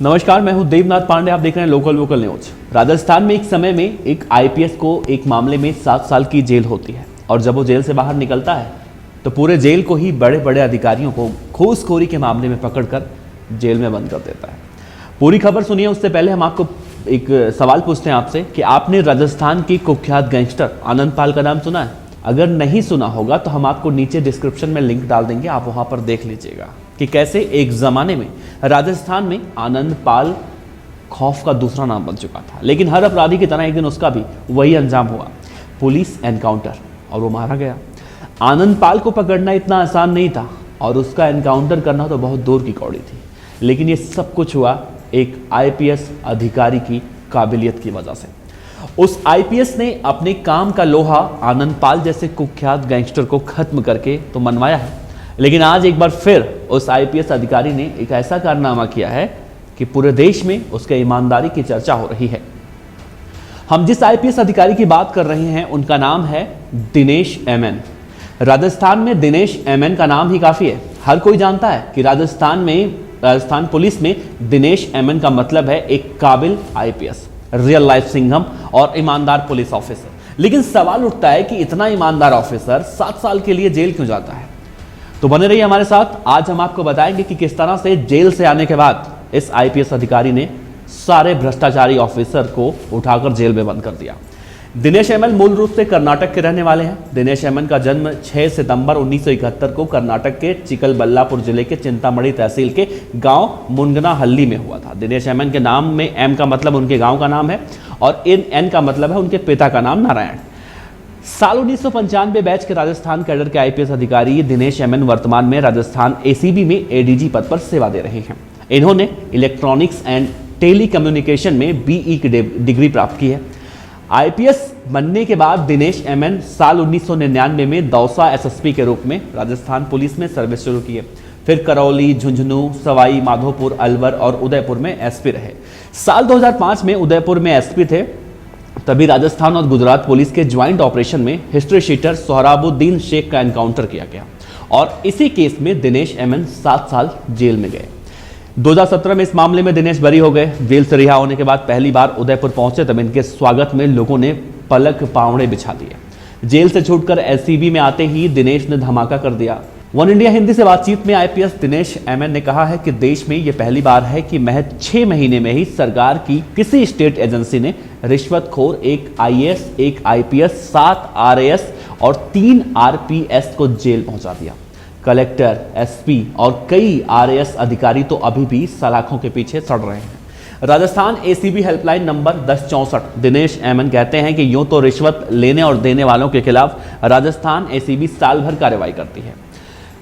नमस्कार, मैं हूं देवनाथ पांडे। आप देख रहे हैं लोकल वोकल न्यूज। राजस्थान में एक समय में एक आईपीएस को एक मामले में 7 साल की जेल होती है और जब वो जेल से बाहर निकलता है तो पूरे जेल को ही बड़े बड़े अधिकारियों को घूसखोरी के मामले में पकड़कर जेल में बंद कर देता है। पूरी खबर सुनिए। उससे पहले हम आपको एक सवाल पूछते हैं आपसे कि आपने राजस्थान की कुख्यात गैंगस्टर आनंद पाल का नाम सुना है? अगर नहीं सुना होगा तो हम आपको नीचे डिस्क्रिप्शन में लिंक डाल देंगे, आप वहां पर देख लीजिएगा कि कैसे एक जमाने में राजस्थान में आनंद पाल खौफ का दूसरा नाम बन चुका था। लेकिन हर अपराधी की तरह एक दिन उसका भी वही अंजाम हुआ, पुलिस एनकाउंटर, और वो मारा गया। आनंद पाल को पकड़ना इतना आसान नहीं था और उसका एनकाउंटर करना तो बहुत दूर की कौड़ी थी। लेकिन ये सब कुछ हुआ एक आईपीएस अधिकारी की काबिलियत की वजह से। उस आईपीएस ने अपने काम का लोहा आनंद पाल जैसे कुख्यात गैंगस्टर को खत्म करके तो मनवाया है, लेकिन आज एक बार फिर उस आईपीएस अधिकारी ने एक ऐसा कारनामा किया है कि पूरे देश में उसके ईमानदारी की चर्चा हो रही है। हम जिस आईपीएस अधिकारी की बात कर रहे हैं उनका नाम है दिनेश एमएन। राजस्थान में दिनेश एमएन का नाम ही काफी है। हर कोई जानता है कि राजस्थान पुलिस में दिनेश एमएन का मतलब है एक काबिल आईपीएस, रियल लाइफ सिंघम और ईमानदार पुलिस ऑफिसर। लेकिन सवाल उठता है कि इतना ईमानदार ऑफिसर 7 साल के लिए जेल क्यों जाता है? तो बने रहिए हमारे साथ। आज हम आपको बताएंगे कि किस तरह से जेल से आने के बाद इस आईपीएस अधिकारी ने सारे भ्रष्टाचारी ऑफिसर को उठाकर जेल में बंद कर दिया। दिनेश एमएन मूल रूप से कर्नाटक के रहने वाले हैं। दिनेश एमएन का जन्म 6 सितंबर 1971 को कर्नाटक के चिकलबल्लापुर जिले के चिंतामणि तहसील के गांव मुनगनाहल्ली में हुआ था। दिनेश एमएन के नाम में एम का मतलब उनके गांव का नाम है और एन का मतलब है उनके पिता का नाम नारायण। साल 1995 बैच के राजस्थान कैडर के आईपीएस अधिकारी दिनेश एमएन वर्तमान में राजस्थान एसीबी में एडीजी पद पर सेवा दे रहे हैं। इन्होंने इलेक्ट्रॉनिक्स एंड टेलीकम्युनिकेशन में बीई की डिग्री प्राप्त की है। आईपीएस बनने के बाद दिनेश एमएन साल 1999 में दौसा एसएसपी के रूप में राजस्थान पुलिस में सर्विस शुरू की है। फिर करौली, झुंझुनू, सवाई माधोपुर, अलवर और उदयपुर में एसपी रहे। साल 2005 में उदयपुर में एसपी थे, तभी राजस्थान और गुजरात पुलिस के ज्वाइंट ऑपरेशन में हिस्ट्री शीटर सोहराबुद्दीन शेख का एनकाउंटर किया गया और इसी केस में दिनेश एमएन 7 साल जेल में गए। 2017 में इस मामले में दिनेश बरी हो गए। जेल से रिहा होने के बाद पहली बार उदयपुर पहुंचे तब इनके स्वागत में लोगों ने पलक पावड़े बिछा दिए। जेल से छूटकर एसीबी में आते ही दिनेश ने धमाका कर दिया। वन इंडिया हिंदी से बातचीत में आईपीएस दिनेश एमएन ने कहा है कि देश में यह पहली बार है कि महज 6 महीने में ही सरकार की किसी स्टेट एजेंसी ने रिश्वतखोर एक आईएएस, एक आईपीएस, 7 आरएएस और 3 आरपीएस को जेल पहुंचा दिया। कलेक्टर, एसपी और कई आरएएस अधिकारी तो अभी भी सलाखों के पीछे सड़ रहे हैं। Rajasthan ACB helpline number 1064 Dinesh MN कहते हैं कि यूं तो रिश्वत लेने और देने वालों के खिलाफ राजस्थान एसीबी साल भर कार्रवाई करती है,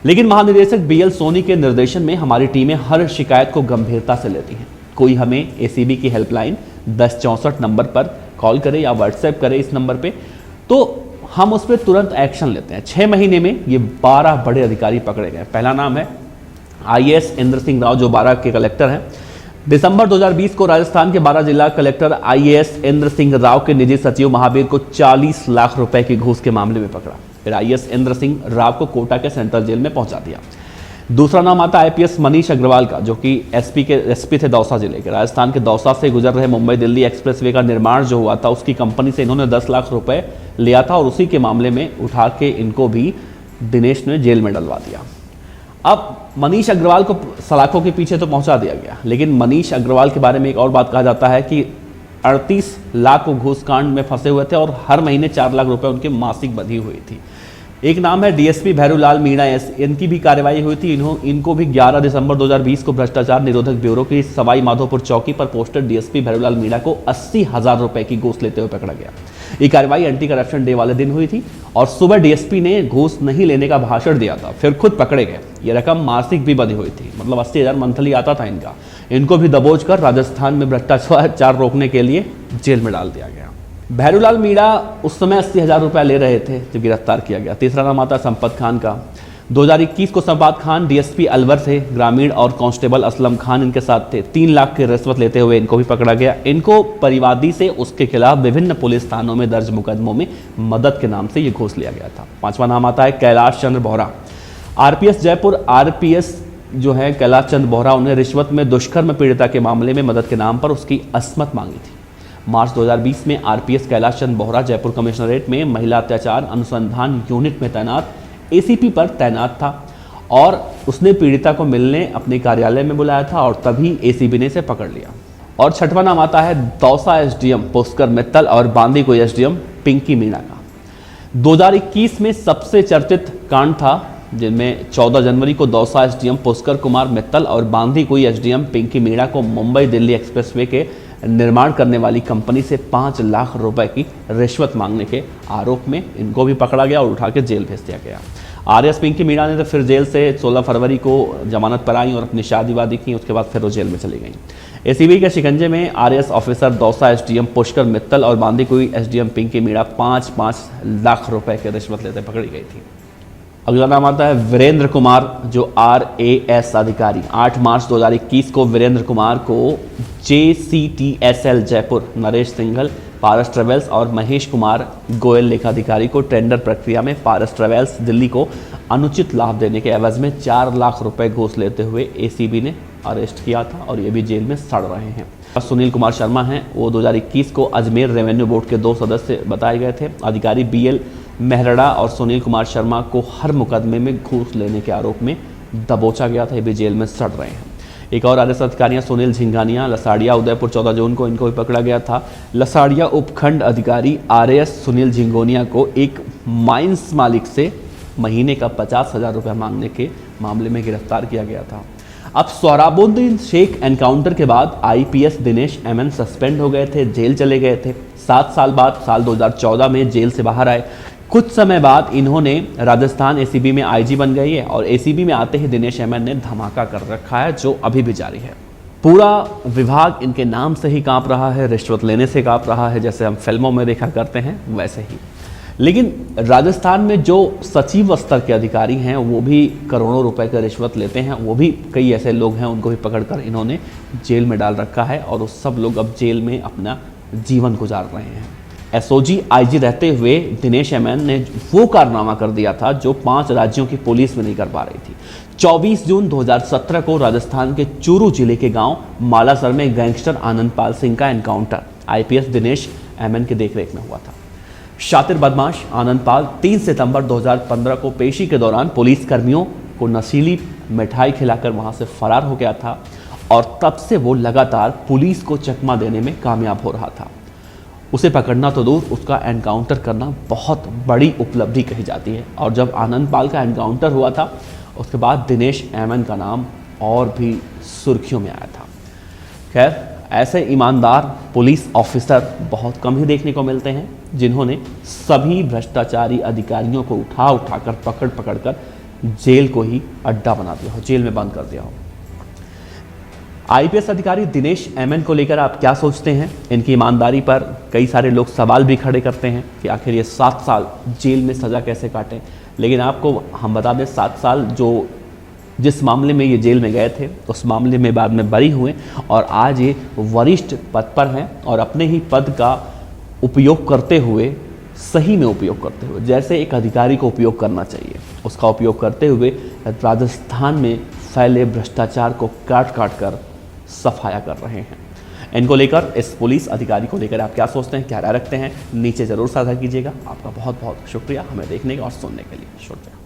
लेकिन महानिदेशक बीएल सोनी के निर्देशन में हमारी टीमें हर शिकायत को गंभीरता से लेती हैं। कोई हमें एसीबी की हेल्पलाइन 1064 नंबर पर कॉल करे या व्हाट्सएप करे इस नंबर पे, तो हम उस पर तुरंत एक्शन लेते हैं। 6 महीने में ये 12 बड़े अधिकारी पकड़े गए। पहला नाम है आईएएस इंद्र सिंह राव, जो 12 के कलेक्टर हैं। दिसंबर 2020 को राजस्थान के 12 जिला कलेक्टर आईएएस इंद्र सिंह राव के निजी सचिव महावीर को 40 लाख रुपए की घूस के मामले में पकड़ा। फिर आईएएस इंद्र सिंह राव को कोटा के सेंट्रल जेल में पहुंचा दिया। दूसरा नाम आता है आईपीएस मनीष अग्रवाल का, जो कि एसपी थे दौसा जिले के। राजस्थान के दौसा से गुजर रहे मुंबई दिल्ली एक्सप्रेसवे का निर्माण जो हुआ था उसकी कंपनी से इन्होंने 10 लाख रुपए लिया था और उसी के मामले में उठा के इनको भी दिनेश ने जेल में डलवा दिया। अब मनीष अग्रवाल को सलाखों के पीछे तो पहुंचा दिया गया, लेकिन मनीष अग्रवाल के बारे में एक और बात कहा जाता है कि 38 लाख घूस कांड में फंसे हुए थे और हर महीने 4 लाख रुपए उनकी मासिक बधी हुई थी। एक नाम है डीएसपी भैरूलाल मीणा, इनकी भी कार्रवाई हुई थी। इनको भी 11 दिसंबर 2020 को भ्रष्टाचार निरोधक ब्यूरो की सवाई माधोपुर चौकी पर पोस्टेड डीएसपी भैरूलाल मीणा को 80,000 रुपए की घूस लेते हुए पकड़ा गया। ये कार्रवाई एंटी करप्शन डे वाले दिन हुई थी और सुबह डीएसपी ने घूस नहीं लेने का भाषण दिया था, फिर खुद पकड़े गए। ये रकम मासिक भी बधी हुई थी, मतलब 80,000 मंथली आता था इनका। इनको भी दबोच कर राजस्थान में भ्रष्टाचार रोकने के लिए जेल में डाल दिया गया। भैरूलाल मीणा उस समय 80,000 रुपया ले रहे थे जब गिरफ्तार किया गया। तीसरा नाम आता है संपत खान का। 2021 को संपत खान डीएसपी अलवर थे। ग्रामीण और कांस्टेबल असलम खान इनके साथ थे। 3 लाख की रिश्वत लेते हुए इनको भी पकड़ा गया। इनको परिवादी से उसके खिलाफ विभिन्न पुलिस थानों में दर्ज मुकदमों में मदद के नाम से ये घूस लिया गया था। 5वां नाम आता है कैलाश चंद्र बोहरा। आरपीएस जयपुर, आरपीएस जो है कैलाश चंद बोहरा, उन्हें रिश्वत में दुष्कर्म पीड़िता के मामले में मदद के नाम पर उसकी असमत मांगी थी। मार्च 2020 में आरपीएस कैलाश चंद बोहरा जयपुर कमिश्नरेट में महिला अत्याचार अनुसंधान यूनिट में तैनात एसीपी पर तैनात था और उसने पीड़िता को मिलने अपने कार्यालय में बुलाया था और तभी एसीबी ने इसे पकड़ लिया। और छठवां नाम आता है दौसा एसडीएम पुष्कर मित्तल और बांदीकुई एसडीएम पिंकी मीणा का। 2021 में सबसे चर्चित कांड था, जिनमें 14 जनवरी को दौसा एसडीएम पुष्कर कुमार मित्तल और बांदीकुई एसडीएम पिंकी मीणा को मुंबई दिल्ली एक्सप्रेसवे के निर्माण करने वाली कंपनी से 5 लाख रुपए की रिश्वत मांगने के आरोप में इनको भी पकड़ा गया और उठा के जेल भेज दिया गया। आरएस पिंकी मीणा ने तो फिर जेल से 16 फरवरी को जमानत पर आई और अपनी शादी वादी की, उसके बाद फिर वो जेल में चली गई। एसीबी के शिकंजे में RS officer Dausa SDM Pushkar Mittal और बांदीकुई एसडीएम पिंकी मीणा 5-5 लाख रुपए की रिश्वत लेते पकड़ी गई थी। अगला नाम आता है वीरेंद्र कुमार, जो आरएएस अधिकारी। 8 मार्च 2021 को वीरेंद्र कुमार को जेसीटीएसएल जयपुर, नरेश सिंघल पारस ट्रेवल्स और महेश कुमार गोयल लेखाधिकारी को टेंडर प्रक्रिया में पारस ट्रेवल्स दिल्ली को अनुचित लाभ देने के एवज में 4 लाख रुपए घूस लेते हुए एसीबी ने अरेस्ट किया था और ये भी जेल में सड़ रहे हैं। सुनील कुमार शर्मा हैं, वो 2021 को अजमेर रेवेन्यू बोर्ड के 2 सदस्य बताए गए थे। अधिकारी बीएल मेहरड़ा और सुनील कुमार शर्मा को हर मुकदमे में घूस लेने के आरोप में दबोचा गया था, ये भी जेल में सड़ रहे हैं। एक और आरएस अधिकारियां सुनील झिंगानिया, लसाड़िया उदयपुर, 14 जून को इनको भी पकड़ा गया था। लसाड़िया उपखंड अधिकारी आरएस सुनील झिंगोनिया को एक माइंस मालिक से महीने का 50,000 रुपये मांगने के मामले में गिरफ्तार किया गया था। अब सोहराबुद्दीन शेख एनकाउंटर के बाद आईपीएस दिनेश एमएन सस्पेंड हो गए थे, जेल चले गए थे। 7 साल बाद साल 2014 में जेल से बाहर आए। कुछ समय बाद इन्होंने राजस्थान एसीबी में आईजी बन गई है और एसीबी में आते ही दिनेश एमएन ने धमाका कर रखा है, जो अभी भी जारी है। पूरा विभाग इनके नाम से ही कांप रहा है, रिश्वत लेने से कांप रहा है, जैसे हम फिल्मों में देखा करते हैं वैसे ही। लेकिन राजस्थान में जो सचिव स्तर के अधिकारी हैं वो भी करोड़ों रुपए का रिश्वत लेते हैं, वो भी कई ऐसे लोग हैं, उनको भी पकड़कर इन्होंने जेल में डाल रखा है और वो सब लोग अब जेल में अपना जीवन गुजार रहे हैं। एसओजी आईजी रहते हुए दिनेश एमएन ने वो कारनामा कर दिया था जो 5 राज्यों की पुलिस में नहीं कर पा रही थी। 24 जून 2017 को राजस्थान के चूरू जिले के गांव मालासर में गैंगस्टर आनंदपाल सिंह का एनकाउंटर आईपीएस दिनेश एमएन के देखरेख में हुआ था। शातिर बदमाश आनंदपाल 3 सितंबर 2015 को पेशी के दौरान पुलिस कर्मियों को नशीली मिठाई खिलाकर वहां से फरार हो गया था और तब से वो लगातार पुलिस को चकमा देने में कामयाब हो रहा था। उसे पकड़ना तो दूर, उसका एनकाउंटर करना बहुत बड़ी उपलब्धि कही जाती है। और जब आनंदपाल का एनकाउंटर हुआ था उसके बाद दिनेश एमएन का नाम और भी सुर्खियों में आया था। खैर, ऐसे ईमानदार पुलिस ऑफिसर बहुत कम ही देखने को मिलते हैं जिन्होंने सभी भ्रष्टाचारी अधिकारियों को उठा कर पकड़ कर जेल को ही अड्डा बना दिया हो, जेल में बंद कर दिया हो। आईपीएस अधिकारी दिनेश एमएन को लेकर आप क्या सोचते हैं? इनकी ईमानदारी पर कई सारे लोग सवाल भी खड़े करते हैं कि आखिर ये 7 साल जेल में सज़ा कैसे काटें। लेकिन आपको हम बता दें, 7 साल जो जिस मामले में ये जेल में गए थे उस मामले में बाद में बरी हुए और आज ये वरिष्ठ पद पर हैं और अपने ही पद का उपयोग करते हुए, सही में उपयोग करते हुए, जैसे एक अधिकारी को उपयोग करना चाहिए उसका उपयोग करते हुए राजस्थान में फैले भ्रष्टाचार को काट कर सफाया कर रहे हैं। इनको लेकर, इस पुलिस अधिकारी को लेकर आप क्या सोचते हैं, क्या राय रखते हैं? नीचे ज़रूर साझा कीजिएगा। आपका बहुत बहुत शुक्रिया हमें देखने और सुनने के लिए। शुक्रिया।